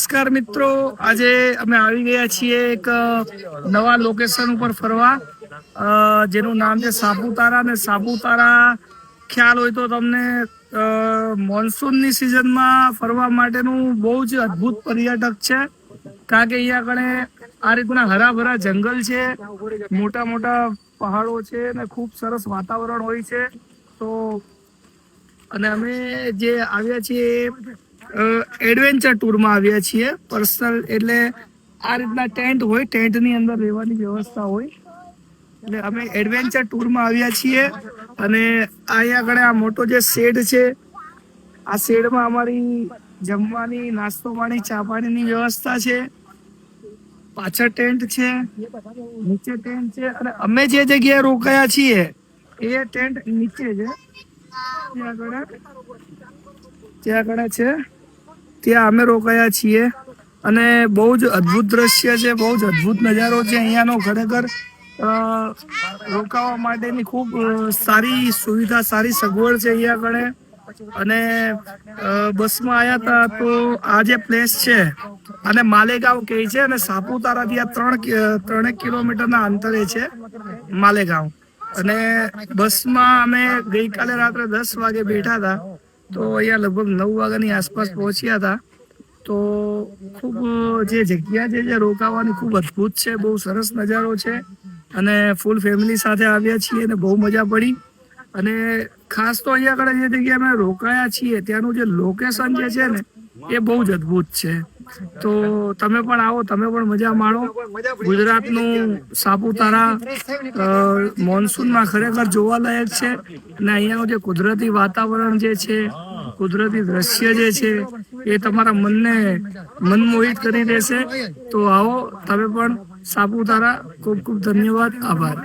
નમસ્કાર મિત્રો, આજે અમે આવી ગયા છીએ એક નવા લોકેશન ઉપર ફરવા, જેનું નામ છે સાપુતારા. ને સાપુતારા ખ્યાલ હોય તો તમને મોન્સૂનની સિઝનમાં ફરવા માટેનું બહુ જ અદ્ભુત પર્યટક છે, કારણ કે અહીંયા આગળ આ રીતના હરાભરા જંગલ છે, મોટા મોટા પહાડો છે ને ખૂબ સરસ વાતાવરણ હોય છે. તો અને અમે જે આવ્યા છીએ એડવેન્ચર ટૂરમાં આવ્યા છીએ પર્સનલ, એટલે આ રીતના ટેન્ટ હોય, ટેન્ટની અંદર રહેવાની વ્યવસ્થા હોય, એટલે અમે એડવેન્ચર ટૂરમાં આવ્યા છીએ. અને અહીંયા આગળ આ મોટો જે શેડ છે, આ શેડમાં અમારી જમવાની, નાસ્તો પાણી, ચા પાણીની વ્યવસ્થા છે. પાછળ ટેન્ટ છે, નીચે ટેન્ટ છે, અને અમે જે જગ્યાએ રોકાયા છીએ એ ટેન્ટ નીચે છે, ત્યાં આગળ છે, ત્યાં અમે રોકાયા છીએ. અને બહુ જ અદ્ભુત દ્રશ્ય છે, બહુ જ અદ્ભુત નજારો છે અહીંયાનો. ખરેખર રોકાવા માટેની ખૂબ સારી સુવિધા, સારી સગવડ છે અહીંયા આગળ. અને બસમાં આવ્યા હતા તો આ જે પ્લેસ છે અને માલેગાંવ કહે છે, અને સાપુતારાથી આ 3 કિલોમીટરના અંતરે છે માલેગાંવ. અને બસમાં અમે ગઈકાલે રાત્રે 10 વાગે બેઠા હતા, તો અહીંયા લગભગ 9 વાગ્યાની આસપાસ પહોંચ્યા હતા. તો ખૂબ જે જગ્યા છે જે રોકાવાની ખૂબ અદ્ભુત છે, બહુ સરસ નજારો છે, અને ફૂલ ફેમિલી સાથે આવ્યા છીએ અને બહુ મજા પડી. અને ખાસ તો અહીંયા આગળ જે જગ્યાએ અમે રોકાયા છીએ ત્યાંનું જે લોકેશન જે છે ને એ બહુ જ અદ્ભુત છે. તો તમે પણ આવો, તમે પણ મજા માણો. ગુજરાતનું સાપુતારા મોન્સૂનમાં ખરેખર જોવાલાયક છે. અને અહીંયાનું જે કુદરતી વાતાવરણ જે છે, કુદરતી દ્રશ્ય જે છે, એ તમારા મનને મનમોહિત કરી દેશે. તો આવો તમે પણ સાપુતારા. ખૂબ ખૂબ ધન્યવાદ, આભાર.